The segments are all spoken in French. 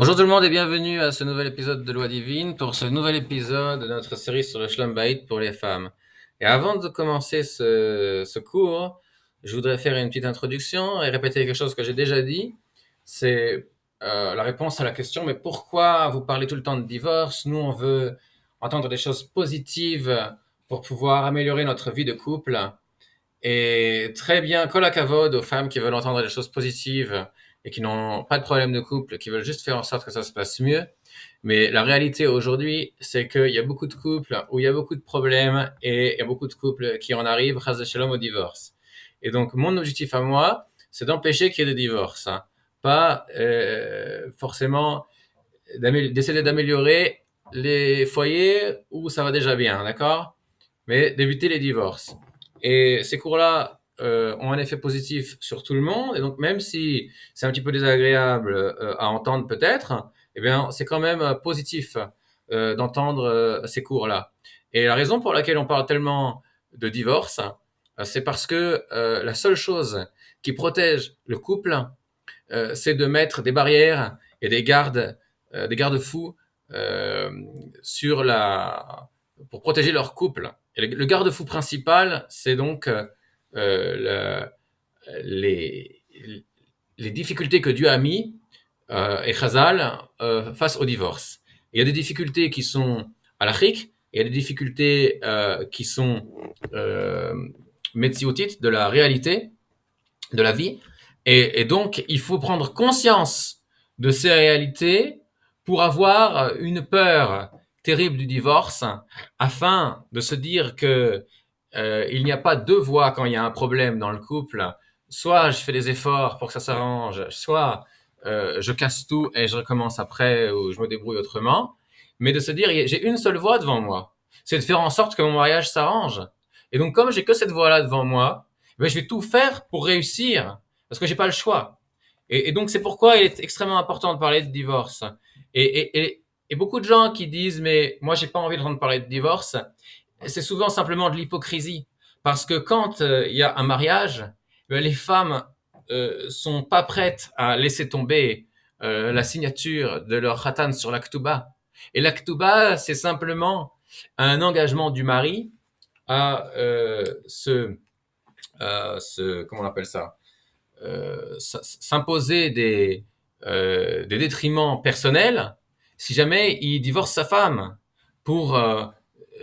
Bonjour tout le monde et bienvenue à ce nouvel épisode de Loi Divine pour ce nouvel épisode de notre série sur le Shalom Bayit pour les femmes. Et avant de commencer ce cours, je voudrais faire une petite introduction et répéter quelque chose que j'ai déjà dit. C'est la réponse à la question, mais pourquoi vous parlez tout le temps de divorce? Nous, on veut entendre des choses positives pour pouvoir améliorer notre vie de couple. Et très bien, kol hakavod aux femmes qui veulent entendre des choses positives et qui n'ont pas de problème de couple, qui veulent juste faire en sorte que ça se passe mieux. Mais la réalité aujourd'hui, c'est qu'il y a beaucoup de couples où il y a beaucoup de problèmes et il y a beaucoup de couples qui en arrivent, chas shalom, au divorce. Et donc, mon objectif à moi, c'est d'empêcher qu'il y ait des divorces, hein. Pas forcément d'essayer d'améliorer les foyers où ça va déjà bien, d'accord? Mais d'éviter les divorces. Et ces cours-là ont un effet positif sur tout le monde, et donc même si c'est un petit peu désagréable à entendre peut-être, eh bien c'est quand même positif d'entendre ces cours-là. Et la raison pour laquelle on parle tellement de divorce, c'est parce que la seule chose qui protège le couple, c'est de mettre des barrières et des garde-fous euh, sur pour protéger leur couple. Et le garde-fou principal, c'est donc les, les difficultés que Dieu a mis et Chazal face au divorce. Il y a des difficultés qui sont halachiques, il y a des difficultés qui sont euh, metsiotites, de la réalité, de la vie. Et donc, il faut prendre conscience de ces réalités pour avoir une peur terrible du divorce, afin de se dire que il n'y a pas deux voies quand il y a un problème dans le couple. Soit je fais des efforts pour que ça s'arrange, soit je casse tout et je recommence après ou je me débrouille autrement. Mais de se dire, j'ai une seule voie devant moi. C'est de faire en sorte que mon mariage s'arrange. Et donc, comme j'ai que cette voie-là devant moi, ben, je vais tout faire pour réussir, parce que j'ai pas le choix. Et donc c'est pourquoi il est extrêmement important de parler de divorce. Et, et beaucoup de gens qui disent mais moi j'ai pas envie d'entendre parler de divorce, c'est souvent simplement de l'hypocrisie, parce que quand il y a un mariage, ben, les femmes sont pas prêtes à laisser tomber la signature de leur khatan sur l'aktuba. Et l'aktuba c'est simplement un engagement du mari à comment on appelle ça, s'imposer des détriments personnels si jamais il divorce sa femme, pour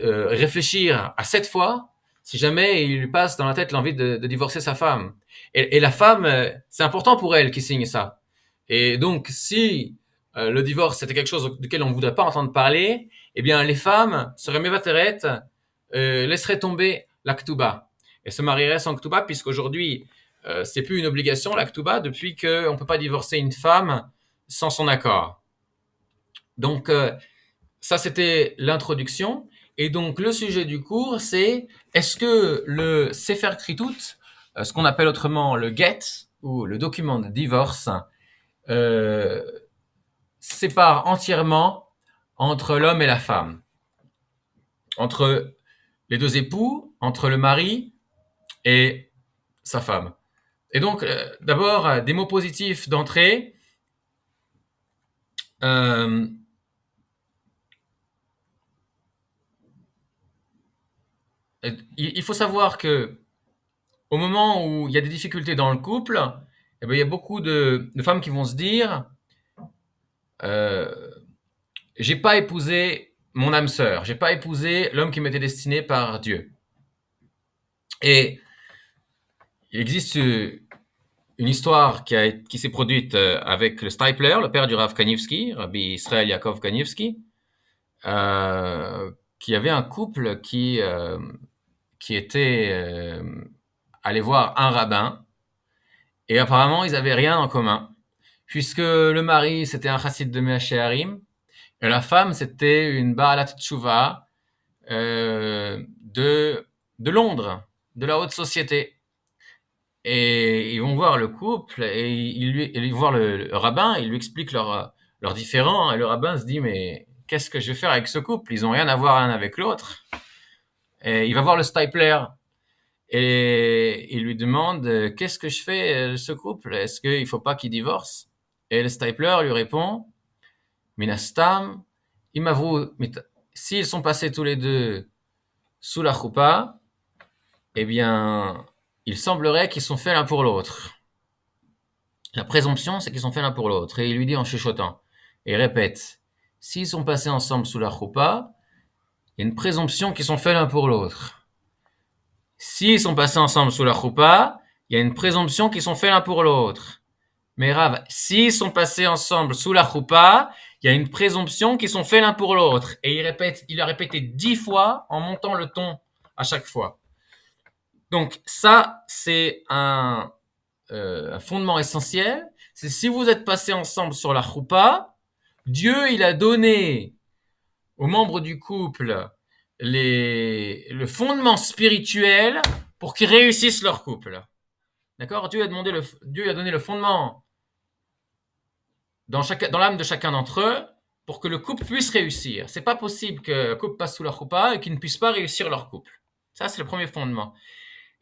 réfléchir à 7 fois si jamais il lui passe dans la tête l'envie de divorcer sa femme. Et la femme, c'est important pour elle qui signe ça. Et donc, si le divorce c'était quelque chose duquel on ne voudrait pas entendre parler, eh bien, les femmes seraient mévatérettes, laisseraient tomber l'aktuba et se marieraient sans ktuba, puisqu'aujourd'hui, c'est plus une obligation l'aktuba depuis qu'on ne peut pas divorcer une femme sans son accord. Donc, ça, c'était l'introduction. Et donc, le sujet du cours, c'est est-ce que le Sefer Kritut, ce qu'on appelle autrement le get, ou le document de divorce, euh, sépare entièrement entre l'homme et la femme, entre les deux époux, entre le mari et sa femme. Et donc, d'abord, des mots positifs d'entrée. Euh, il faut savoir que au moment où il y a des difficultés dans le couple, eh ben, il y a beaucoup de femmes qui vont se dire euh, j'ai pas épousé mon âme sœur, j'ai pas épousé l'homme qui m'était destiné par Dieu. Et il existe une histoire qui s'est produite avec le Stipler, le père du Rav Kanievski, Rabbi Israël Yaakov Kanievski, qui avait un couple qui était allé voir un rabbin, et apparemment ils avaient rien en commun, puisque le mari c'était un chassid de Mea Shearim, et la femme c'était une Baalat Tshuva de Londres, de la haute société. Et ils vont voir le couple et ils vont voir le rabbin, ils lui expliquent leurs différends, et le rabbin se dit mais qu'est-ce que je vais faire avec ce couple? Ils ont rien à voir l'un avec l'autre. Et il va voir le Stipler et il lui demande qu'est-ce que je fais de ce couple? Est-ce qu'il ne faut pas qu'ils divorcent? Et le Stipler lui répond Minastam, s'ils sont passés tous les deux sous la choupa, eh bien, il semblerait qu'ils sont faits l'un pour l'autre. La présomption, c'est qu'ils sont faits l'un pour l'autre. Et il lui dit en chuchotant, et il répète, s'ils sont passés ensemble sous la choupa, il y a une présomption qu'ils sont faits l'un pour l'autre. S'ils sont passés ensemble sous la choupa, il y a une présomption qu'ils sont faits l'un pour l'autre. Mais Rav, s'ils sont passés ensemble sous la choupa, il y a une présomption qu'ils sont faits l'un pour l'autre. Et il a répété 10 fois en montant le ton à chaque fois. Donc ça, c'est un fondement essentiel. C'est si vous êtes passés ensemble sur la choupa, Dieu, il a donné aux membres du couple le fondement spirituel pour qu'ils réussissent leur couple. D'accord? Dieu a donné le fondement dans l'âme de chacun d'entre eux pour que le couple puisse réussir. C'est pas possible que le couple passe sous la choupa et qu'ils ne puissent pas réussir leur couple. Ça, c'est le premier fondement.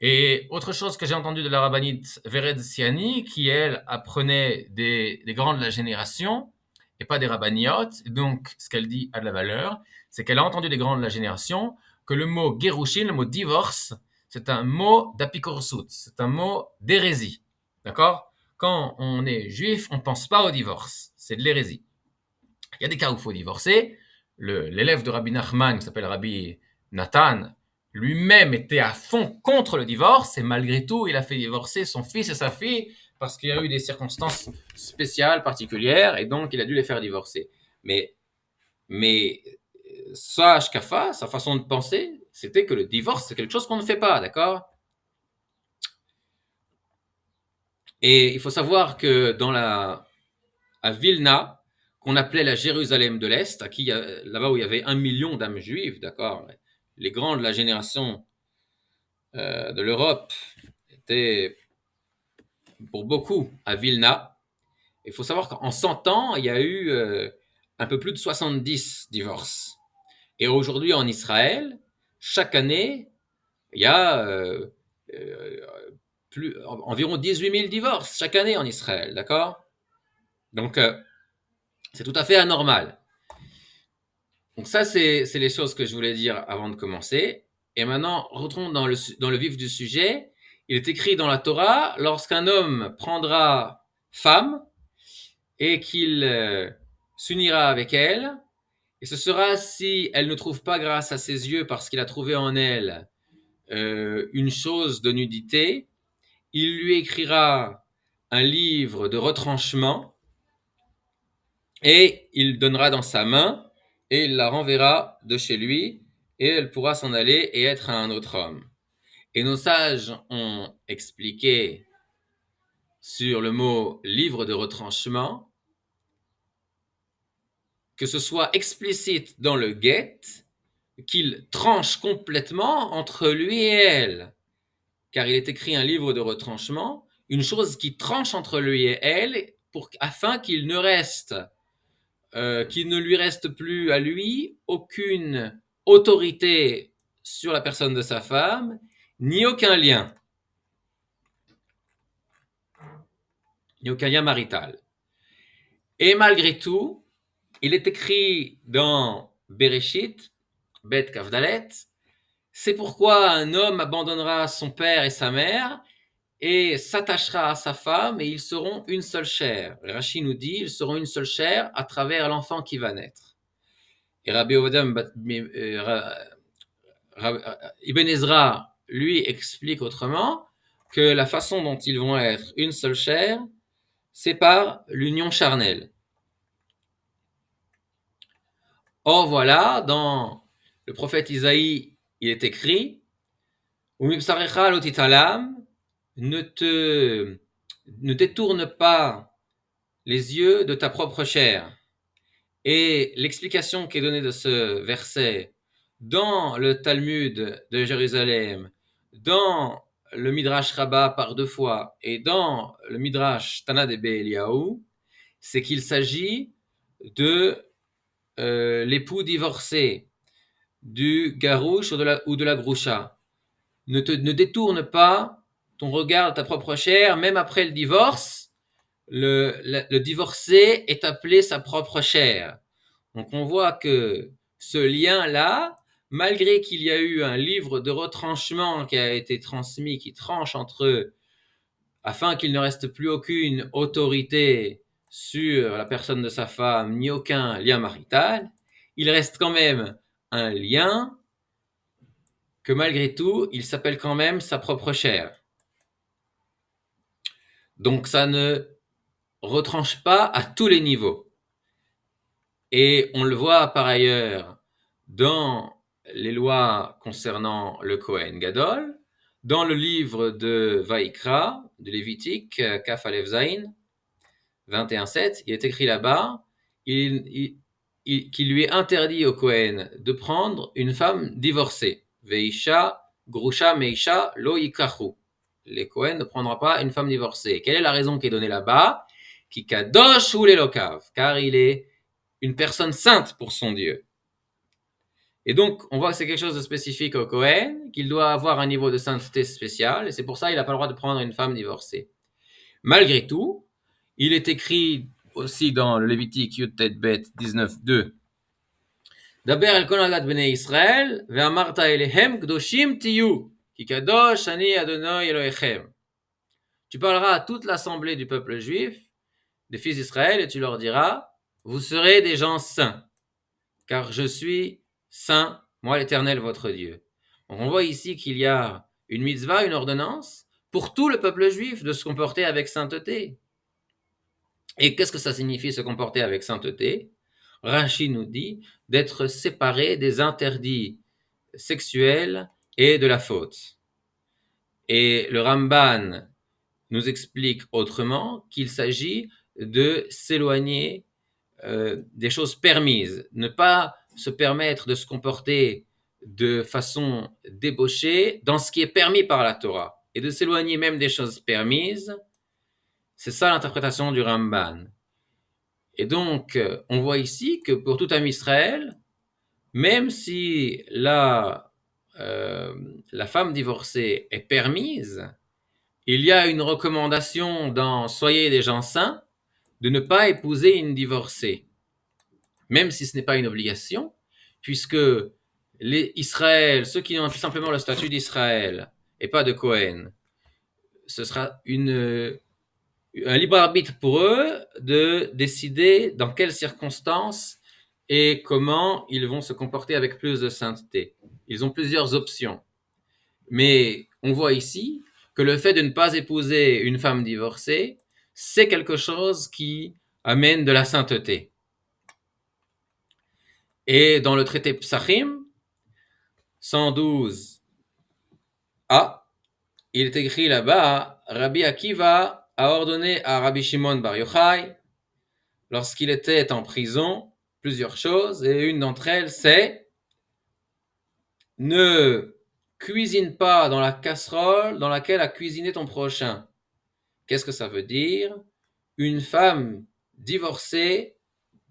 Et autre chose que j'ai entendu de la rabbinite Vered Siani, qui elle apprenait des grands de la génération et pas des rabbiniotes, donc ce qu'elle dit a de la valeur, c'est qu'elle a entendu des grands de la génération que le mot gerushin, le mot divorce, c'est un mot d'apikorsut, c'est un mot d'hérésie. D'accord? Quand on est juif, on ne pense pas au divorce, c'est de l'hérésie. Il y a des cas où il faut divorcer. L'élève de Rabbi Nachman, qui s'appelle Rabbi Nathan, lui-même était à fond contre le divorce et malgré tout, il a fait divorcer son fils et sa fille parce qu'il y a eu des circonstances spéciales, particulières, et donc il a dû les faire divorcer. Mais sa hashkafa, sa façon de penser, c'était que le divorce, c'est quelque chose qu'on ne fait pas, d'accord? Et il faut savoir que à Vilna, qu'on appelait la Jérusalem de l'Est, là-bas où il y avait 1 million d'âmes juives, d'accord? Les grands de la génération de l'Europe étaient pour beaucoup à Vilna. Il faut savoir qu'en 100 ans, il y a eu un peu plus de 70 divorces. Et aujourd'hui, en Israël, chaque année, il y a environ 18 000 divorces chaque année en Israël, d'accord? Donc, c'est tout à fait anormal. Donc ça, c'est les choses que je voulais dire avant de commencer. Et maintenant, retournons dans le vif du sujet. Il est écrit dans la Torah, lorsqu'un homme prendra femme et qu'il s'unira avec elle, et ce sera si elle ne trouve pas grâce à ses yeux parce qu'il a trouvé en elle une chose de nudité, il lui écrira un livre de retranchement et il donnera dans sa main et il la renverra de chez lui et elle pourra s'en aller et être un autre homme. Et nos sages ont expliqué sur le mot livre de retranchement que ce soit explicite dans le guet qu'il tranche complètement entre lui et elle. Car il est écrit un livre de retranchement, une chose qui tranche entre lui et elle afin qu'il ne lui reste plus à lui aucune autorité sur la personne de sa femme, ni aucun lien marital. Et malgré tout, il est écrit dans Bereshit, Bet Kavdalet, c'est pourquoi un homme abandonnera son père et sa mère et s'attachera à sa femme et ils seront une seule chair. Rashi nous dit, ils seront une seule chair à travers l'enfant qui va naître. Et Rabbi Ovadia Ibn Ezra, lui, explique autrement que la façon dont ils vont être une seule chair, c'est par l'union charnelle. Or voilà, dans le prophète Isaïe, il est écrit Umibsarecha lotitalam, ne détourne pas les yeux de ta propre chair. Et l'explication qui est donnée de ce verset dans le Talmud de Jérusalem, dans le Midrash Rabbah par 2 fois et dans le Midrash Tana de Eliyahu, c'est qu'il s'agit de l'époux divorcé, du garouche ou de la groucha. Ne détourne pas ton regard de ta propre chair, même après le divorce. Le divorcé est appelé sa propre chair. Donc on voit que ce lien-là, malgré qu'il y a eu un livre de retranchement qui a été transmis, qui tranche entre eux, afin qu'il ne reste plus aucune autorité sur la personne de sa femme, ni aucun lien marital, il reste quand même un lien que malgré tout, il s'appelle quand même sa propre chair. Donc ça ne retranche pas à tous les niveaux. Et on le voit par ailleurs dans les lois concernant le Kohen Gadol, dans le livre de Vaïkra, de Lévitique, Kaf Alev Zayin, 21.7, il est écrit là-bas qu'il lui est interdit au Kohen de prendre une femme divorcée. Veisha, Grusha, Meisha, Lo Yikachu. Les Kohen ne prendront pas une femme divorcée. Quelle est la raison qui est donnée là-bas? Ki kadosh hu lelokav, car il est une personne sainte pour son Dieu. Et donc, on voit que c'est quelque chose de spécifique au Kohen, qu'il doit avoir un niveau de sainteté spécial, et c'est pour ça qu'il n'a pas le droit de prendre une femme divorcée. Malgré tout, il est écrit aussi dans le Lévitique Yud-Tet Bet 19.2, Daber el kol adat bnei Israël, ve'amarta elehem kdoshim tiyu, ki kadosh ani Adonai Elohechem. Tu parleras à toute l'assemblée du peuple juif, des fils d'Israël, et tu leur diras, vous serez des gens saints, car je suis saint, moi l'Éternel votre Dieu. Donc on voit ici qu'il y a une mitzvah, une ordonnance, pour tout le peuple juif de se comporter avec sainteté. Et qu'est-ce que ça signifie se comporter avec sainteté? Rashi nous dit d'être séparé des interdits sexuels et de la faute. Et le Ramban nous explique autrement qu'il s'agit de s'éloigner des choses permises, ne pas se permettre de se comporter de façon débauchée dans ce qui est permis par la Torah, et de s'éloigner même des choses permises. C'est ça l'interprétation du Ramban. Et donc, on voit ici que pour tout Am Israël, même si la femme divorcée est permise, il y a une recommandation dans Soyez des gens saints de ne pas épouser une divorcée, même si ce n'est pas une obligation, puisque les Israël, ceux qui ont tout simplement le statut d'Israël et pas de Kohen, ce sera un libre arbitre pour eux de décider dans quelles circonstances et comment ils vont se comporter avec plus de sainteté. Ils ont plusieurs options. Mais on voit ici que le fait de ne pas épouser une femme divorcée, c'est quelque chose qui amène de la sainteté. Et dans le traité Psachim, 112a, il est écrit là-bas, Rabbi Akiva a ordonné à Rabbi Shimon Bar Yochai, lorsqu'il était en prison, plusieurs choses, et une d'entre elles, c'est ne cuisine pas dans la casserole dans laquelle a cuisiné ton prochain. Qu'est-ce que ça veut dire? Une femme divorcée,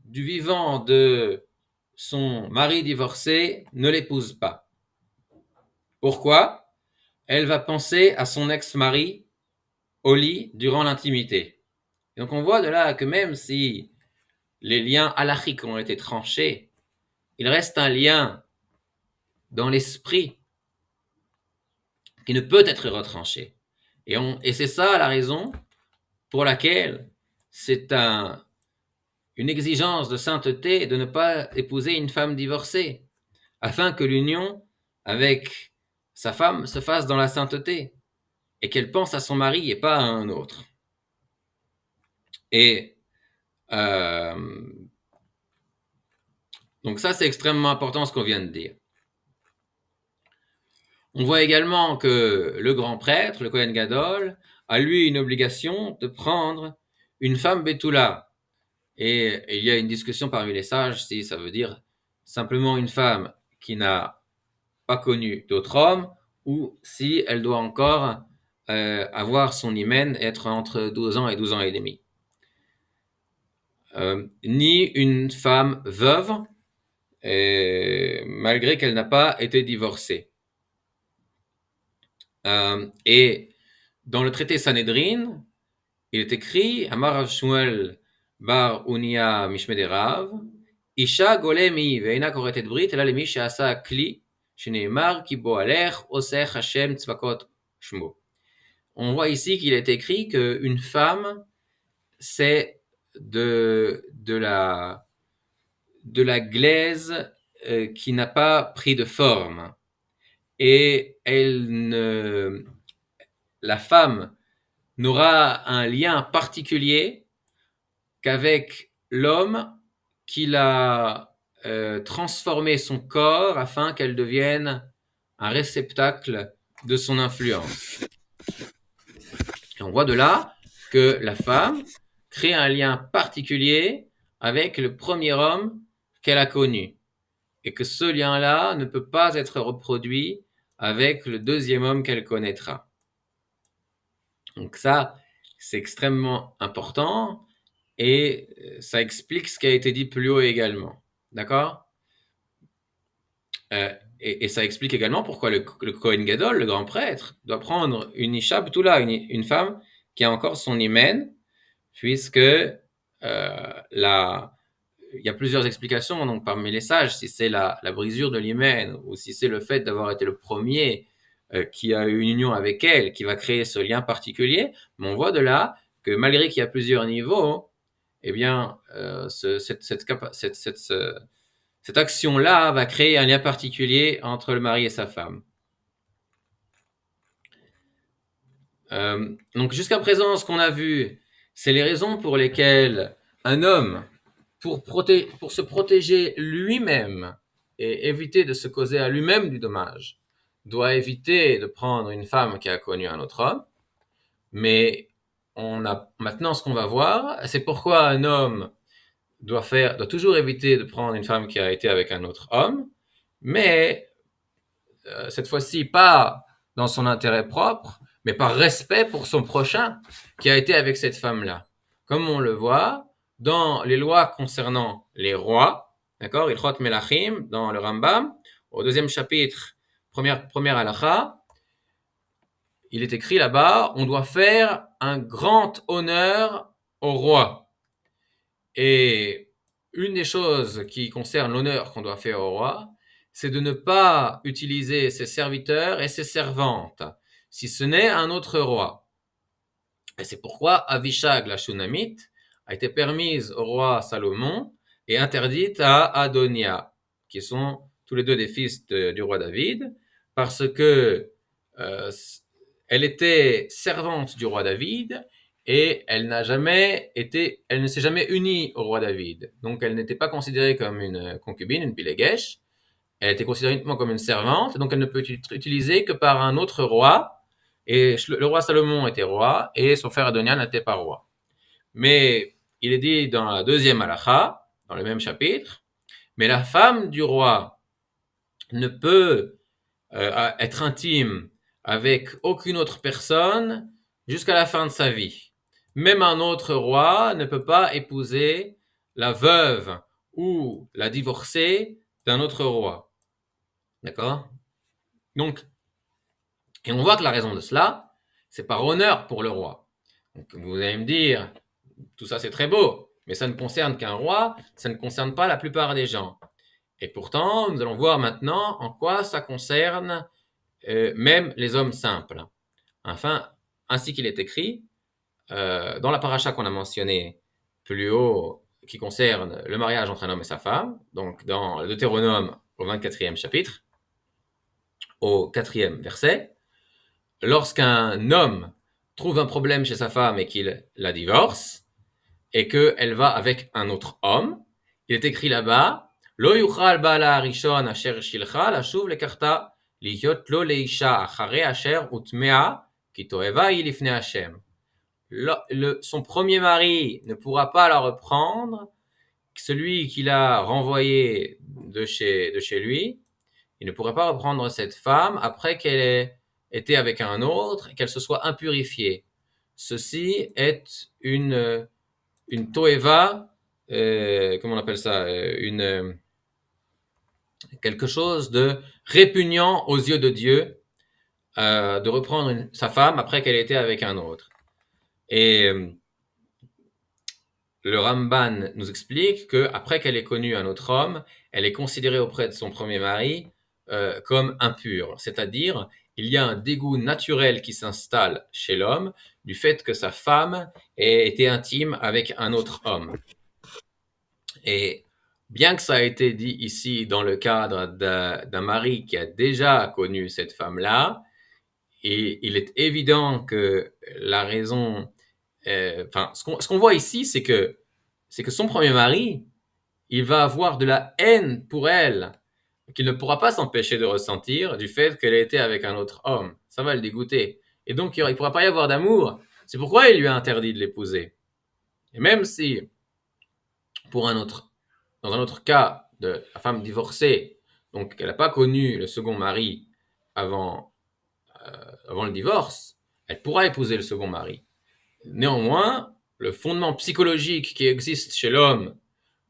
du vivant de son mari divorcé, ne l'épouse pas. Pourquoi? Elle va penser à son ex-mari au lit durant l'intimité. Et donc on voit de là que même si les liens halachiques ont été tranchés, il reste un lien dans l'esprit qui ne peut être retranché. Et c'est ça la raison pour laquelle c'est une exigence de sainteté de ne pas épouser une femme divorcée, afin que l'union avec sa femme se fasse dans la sainteté, et qu'elle pense à son mari et pas à un autre. Et donc ça, c'est extrêmement important ce qu'on vient de dire. On voit également que le grand prêtre, le Kohen Gadol, a lui une obligation de prendre une femme Betula. Et il y a une discussion parmi les sages si ça veut dire simplement une femme qui n'a pas connu d'autre homme ou si elle doit encore avoir son hymen, être entre 12 ans et 12 ans et demi. Ni une femme veuve, malgré qu'elle n'a pas été divorcée. Et dans le traité Sanhedrin, il est écrit Amar Rav Shmuel bar Unia Mishmei Rav, Isha golem היא ואינה כורתת ברית, אלא למי שעשה כלי, שנאמר כי בו הלך, עושך השם צבקות שמו. On voit ici qu'il est écrit qu'une femme, c'est de la glaise qui n'a pas pris de forme. Et la femme n'aura un lien particulier qu'avec l'homme qu'il a transformé son corps afin qu'elle devienne un réceptacle de son influence. Et on voit de là que la femme crée un lien particulier avec le premier homme qu'elle a connu. Et que ce lien-là ne peut pas être reproduit avec le deuxième homme qu'elle connaîtra. Donc ça, c'est extrêmement important et ça explique ce qui a été dit plus haut également. D'accord ? Et ça explique également pourquoi le Kohen Gadol, le grand prêtre, doit prendre une Isha B'tula, une femme qui a encore son hymen, puisque il y a plusieurs explications, donc parmi les sages, si c'est la brisure de l'hymen ou si c'est le fait d'avoir été le premier qui a eu une union avec elle, qui va créer ce lien particulier, mais on voit de là que malgré qu'il y a plusieurs niveaux, eh bien, cette action-là va créer un lien particulier entre le mari et sa femme. Donc jusqu'à présent, ce qu'on a vu, c'est les raisons pour lesquelles un homme, pour se protéger lui-même et éviter de se causer à lui-même du dommage, doit éviter de prendre une femme qui a connu un autre homme. Mais maintenant ce qu'on va voir, c'est pourquoi un homme doit toujours éviter de prendre une femme qui a été avec un autre homme, mais cette fois-ci pas dans son intérêt propre, mais par respect pour son prochain qui a été avec cette femme-là. Comme on le voit dans les lois concernant les rois, d'accord, Ilchot Melachim, dans le Rambam, au 2e chapitre, première halakha, il est écrit là-bas, on doit faire un grand honneur au roi. Et une des choses qui concerne l'honneur qu'on doit faire au roi, c'est de ne pas utiliser ses serviteurs et ses servantes, si ce n'est un autre roi. Et c'est pourquoi Avishag, la Shunamite, a été permise au roi Salomon et interdite à Adonia, qui sont tous les deux des fils du roi David, parce que elle était servante du roi David et elle ne s'est jamais unie au roi David. Donc elle n'était pas considérée comme une concubine, une pilégesh. Elle était considérée uniquement comme une servante, donc elle ne peut être utilisée que par un autre roi. Et le roi Salomon était roi et son frère Adoniah n'était pas roi. Mais il est dit dans la 2e halakha, dans le même chapitre, mais la femme du roi ne peut être intime avec aucune autre personne jusqu'à la fin de sa vie. Même un autre roi ne peut pas épouser la veuve ou la divorcée d'un autre roi. D'accord ? Donc, et on voit que la raison de cela, c'est par honneur pour le roi. Donc, vous allez me dire, tout ça c'est très beau, mais ça ne concerne qu'un roi, ça ne concerne pas la plupart des gens. Et pourtant, nous allons voir maintenant en quoi ça concerne même les hommes simples. Enfin, ainsi qu'il est écrit, dans la paracha qu'on a mentionnée plus haut, qui concerne le mariage entre un homme et sa femme, donc dans le Deutéronome au 24e chapitre, au 4e verset, lorsqu'un homme trouve un problème chez sa femme et qu'il la divorce, et qu'elle va avec un autre homme, il est écrit là-bas, Lo yuchal bala harishon asher shilcha lashuv lekarta lihyot lo leisha achare asher utmea ki toeva hi lifnei Hashem. Son premier mari ne pourra pas la reprendre, celui qui l'a renvoyé de chez lui, il ne pourra pas reprendre cette femme après qu'elle ait été avec un autre et qu'elle se soit impurifiée. Ceci est une toeva, comment on appelle ça, quelque chose de répugnant aux yeux de Dieu, de reprendre sa femme après qu'elle ait été avec un autre. Et le Ramban nous explique qu'après qu'elle ait connu un autre homme, elle est considérée auprès de son premier mari comme impure. C'est-à-dire, il y a un dégoût naturel qui s'installe chez l'homme du fait que sa femme ait été intime avec un autre homme. Et bien que ça a été dit ici dans le cadre d'un mari qui a déjà connu cette femme-là, et il est évident que la raison, ce qu'on voit ici, c'est que son premier mari, il va avoir de la haine pour elle, qu'il ne pourra pas s'empêcher de ressentir du fait qu'elle a été avec un autre homme. Ça va le dégoûter. Et donc, il ne pourra pas y avoir d'amour. C'est pourquoi il lui a interdit de l'épouser. Et même si, dans un autre cas de la femme divorcée, donc qu'elle n'a pas connu le second mari avant le divorce, elle pourra épouser le second mari. Néanmoins, le fondement psychologique qui existe chez l'homme,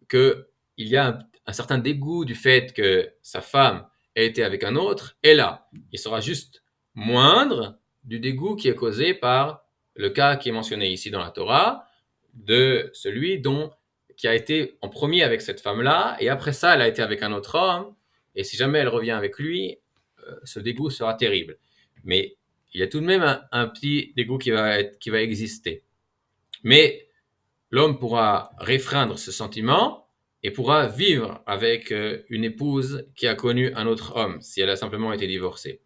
qu'il y a un certain dégoût du fait que sa femme ait été avec un autre, est là. Il sera juste moindre du dégoût qui est causé par le cas qui est mentionné ici dans la Torah, de celui qui a été en premier avec cette femme-là, et après ça, elle a été avec un autre homme, et si jamais elle revient avec lui, ce dégoût sera terrible. Mais il y a tout de même un petit dégoût qui va exister. Mais l'homme pourra réfréner ce sentiment et pourra vivre avec une épouse qui a connu un autre homme, si elle a simplement été divorcée.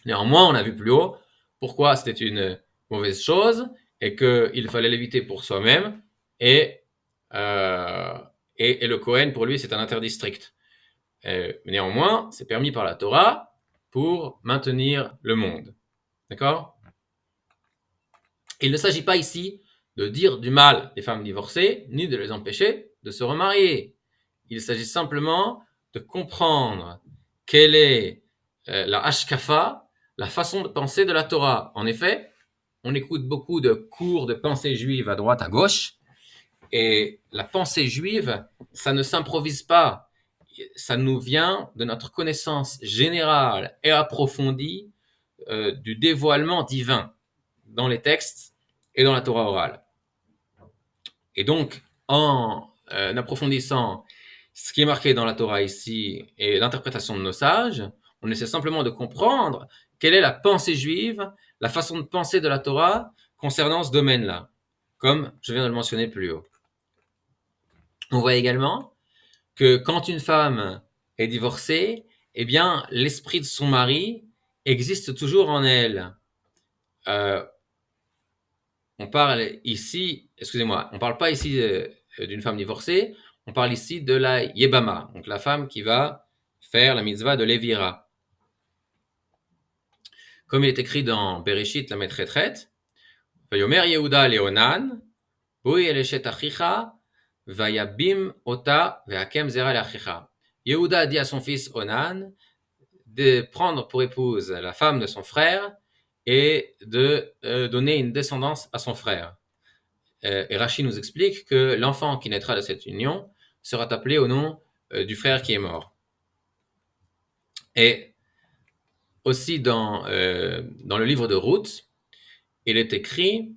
Néanmoins, on a vu plus haut pourquoi c'était une mauvaise chose et qu'il fallait l'éviter pour soi-même, et le Kohen, pour lui, c'est un interdit strict. Néanmoins, c'est permis par la Torah pour maintenir le monde. D'accord ? Il ne s'agit pas ici de dire du mal des femmes divorcées, ni de les empêcher de se remarier. Il s'agit simplement de comprendre quelle est la hashkafa, la façon de penser de la Torah. En effet, on écoute beaucoup de cours de pensée juive à droite, à gauche, et la pensée juive, ça ne s'improvise pas. Ça nous vient de notre connaissance générale et approfondie du dévoilement divin dans les textes et dans la Torah orale. Et donc, en approfondissant ce qui est marqué dans la Torah ici et l'interprétation de nos sages, on essaie simplement de comprendre quelle est la pensée juive, la façon de penser de la Torah concernant ce domaine-là, comme je viens de le mentionner plus haut. On voit également que quand une femme est divorcée, eh bien, l'esprit de son mari existe toujours en elle. On parle ici, on parle pas ici d'une femme divorcée, on parle ici de la Yebama, donc la femme qui va faire la mitzvah de Lévira. Comme il est écrit dans Bereshit, la Maître-Retraite, Vayomer Yehuda Leonan, Boi Elishet Achicha, Vayabim Ota, Vehakem Zera Leachicha. Yehuda dit à son fils Onan de prendre pour épouse la femme de son frère et de donner une descendance à son frère. Et Rashi nous explique que l'enfant qui naîtra de cette union sera appelé au nom du frère qui est mort. Et aussi dans le livre de Ruth, il est écrit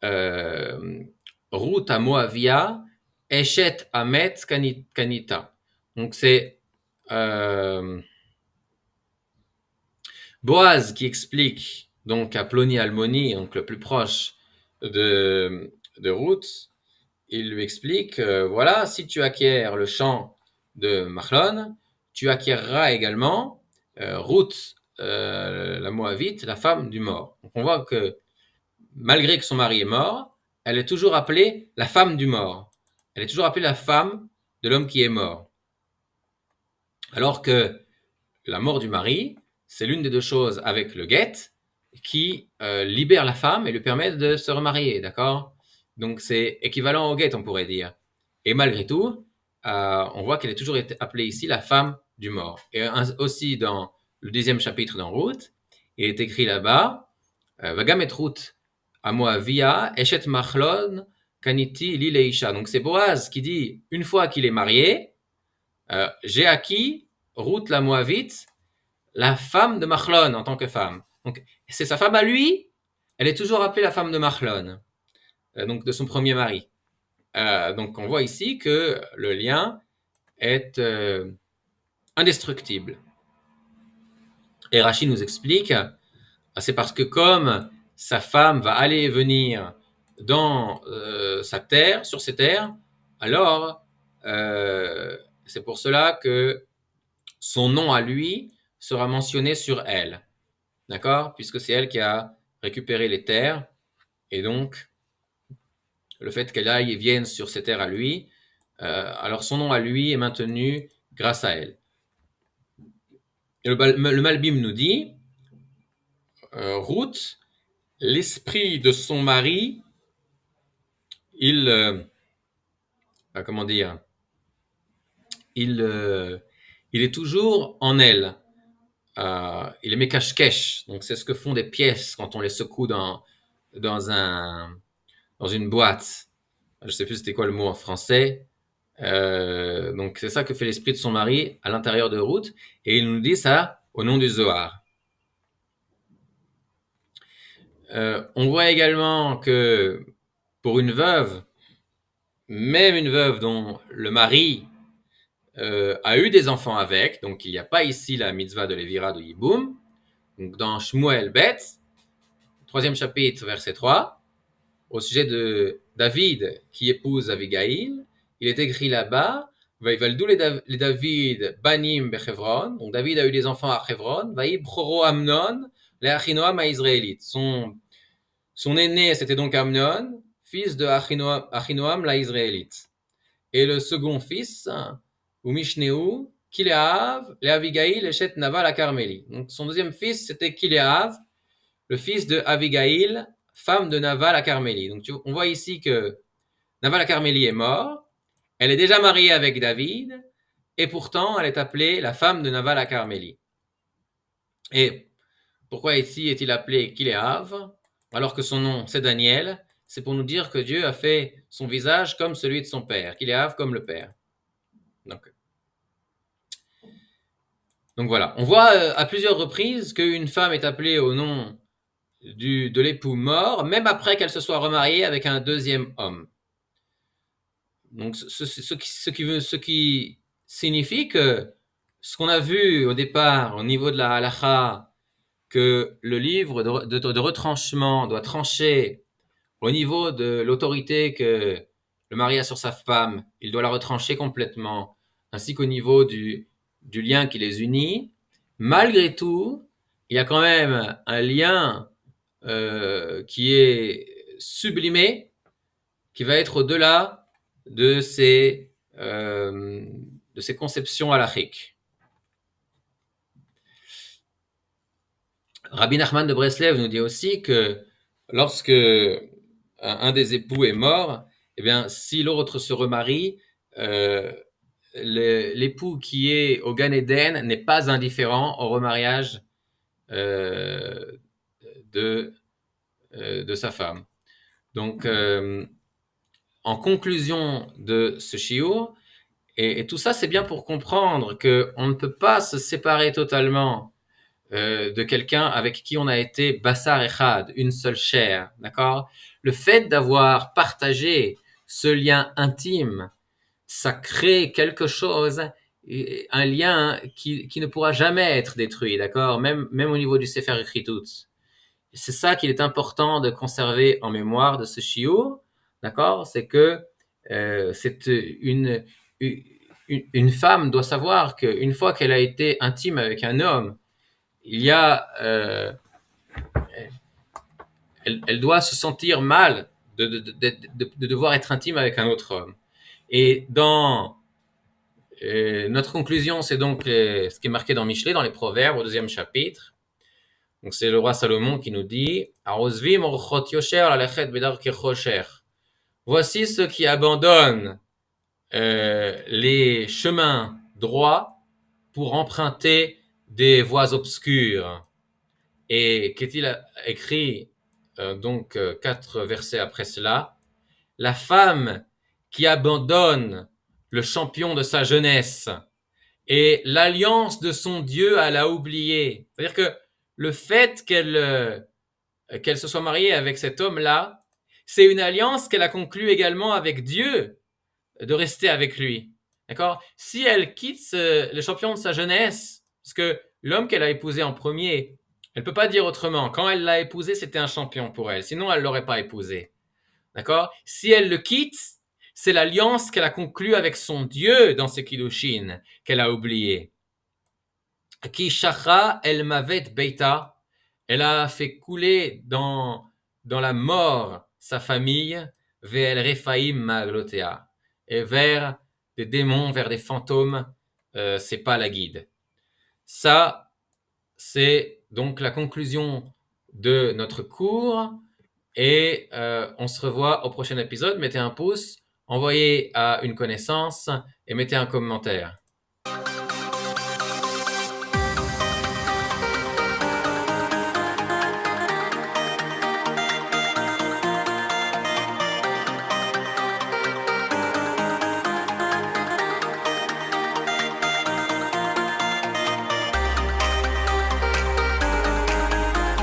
Ruth à Moavia, Eshet Amet Kanita. Donc c'est Boaz qui explique donc à Ploni Almoni, donc le plus proche de Ruth, il lui explique, voilà, si tu acquiers le champ de Machlon, tu acquerras également Ruth, la Moabite, la femme du mort. Donc on voit que malgré que son mari est mort, elle est toujours appelée la femme du mort. Elle est toujours appelée la femme de l'homme qui est mort. Alors que la mort du mari, c'est l'une des deux choses avec le guet qui libère la femme et lui permet de se remarier, d'accord ? Donc c'est équivalent au guet, on pourrait dire. Et malgré tout, on voit qu'elle est toujours appelée ici la femme du mort. Et aussi dans le 10e chapitre dans Ruth, il est écrit là-bas, Vagamet Ruth à Moavia, Eshet Machlon, Kaniti li leisha. Donc c'est Boaz qui dit, une fois qu'il est marié, j'ai acquis Ruth la Moavite, la femme de Machlon en tant que femme. Donc c'est sa femme à lui, elle est toujours appelée la femme de Machlon, donc de son premier mari. donc on voit ici que le lien est indestructible. Et Rachid nous explique, c'est parce que comme sa femme va aller et venir dans sa terre, sur ses terres, alors c'est pour cela que son nom à lui sera mentionné sur elle. D'accord? Puisque c'est elle qui a récupéré les terres. Et donc, le fait qu'elle aille et vienne sur ses terres à lui, alors son nom à lui est maintenu grâce à elle. Et le Malbim nous dit, Ruth, l'esprit de son mari, comment dire, il est toujours en elle. Il est mekashkesh, donc c'est ce que font des pièces quand on les secoue dans une boîte. Je ne sais plus c'était quoi le mot en français. Donc c'est ça que fait l'esprit de son mari à l'intérieur de Ruth, et il nous dit ça au nom du Zohar. On voit également que pour une veuve, même une veuve dont le mari a eu des enfants avec, donc il n'y a pas ici la mitzvah de Lévira de Yiboum, donc dans Shmuel Bet, 3e chapitre, verset 3, au sujet de David qui épouse Abigail, il est écrit là-bas, Vaïvaldou les David banim bechevron, donc David a eu des enfants à Chevron, Vaïb choro Amnon, les Achinoam à Israélite. Son aîné, c'était donc Amnon, fils de Achinoam la Israélite. Et le second fils, ou Mishneu, Kileav, le Abigail, le Shet Nava la Carmélie. Donc son deuxième fils, c'était Kileav, le fils de Abigail, femme de Nava la Carmélie. Donc on voit ici que Nava la Carmélie est mort, elle est déjà mariée avec David, et pourtant elle est appelée la femme de Nava la Carmélie. Et pourquoi ici est-il appelé Kileav, alors que son nom c'est Daniel? C'est pour nous dire que Dieu a fait son visage comme celui de son père, Kileav comme le père. Donc voilà, on voit à plusieurs reprises qu'une femme est appelée au nom de l'époux mort, même après qu'elle se soit remariée avec un deuxième homme. Donc ce qui signifie que ce qu'on a vu au départ au niveau de la halakha, que le livre de retranchement doit trancher au niveau de l'autorité que le mari a sur sa femme, il doit la retrancher complètement, ainsi qu'au niveau du lien qui les unit. Malgré tout, il y a quand même un lien qui est sublimé, qui va être au-delà de ces conceptions halachiques. Rabbi Nachman de Breslev nous dit aussi que lorsque un des époux est mort, eh bien, si l'autre se remarie, l'époux qui est au Gan Eden n'est pas indifférent au remariage de sa femme. Donc, en conclusion de ce shiur, et tout ça, c'est bien pour comprendre qu'on ne peut pas se séparer totalement de quelqu'un avec qui on a été Bassar Echad, une seule chair, d'accord? Le fait d'avoir partagé ce lien intime, ça crée quelque chose, un lien qui ne pourra jamais être détruit, d'accord? Même au niveau du Sefer Echritut. C'est ça qu'il est important de conserver en mémoire de ce shiur, d'accord? C'est que c'est une femme doit savoir qu'une fois qu'elle a été intime avec un homme, il y a, elle doit se sentir mal de devoir être intime avec un autre homme. Et dans notre conclusion, c'est donc ce qui est marqué dans Michelet, dans les Proverbes, au 2e chapitre. Donc c'est le roi Salomon qui nous dit voici ceux qui abandonnent les chemins droits pour emprunter des voies obscures. Et qu'est-il écrit donc 4 versets après cela? La femme qui abandonne le champion de sa jeunesse et l'alliance de son Dieu, elle a oublié. C'est-à-dire que le fait qu'elle se soit mariée avec cet homme-là, c'est une alliance qu'elle a conclue également avec Dieu, de rester avec lui. D'accord? Si elle quitte le champion de sa jeunesse, parce que l'homme qu'elle a épousé en premier, elle ne peut pas dire autrement. Quand elle l'a épousé, c'était un champion pour elle. Sinon, elle ne l'aurait pas épousé. D'accord? Si elle le quitte, c'est l'alliance qu'elle a conclue avec son Dieu dans ses Kiddushin qu'elle a oublié. Ki shachra el mavet beita, elle a fait couler dans la mort sa famille, ve'el refaim maglotea, et vers des démons, vers des fantômes, c'est pas la guide. Ça, c'est donc la conclusion de notre cours, et on se revoit au prochain épisode. Mettez un pouce, envoyez à une connaissance et mettez un commentaire.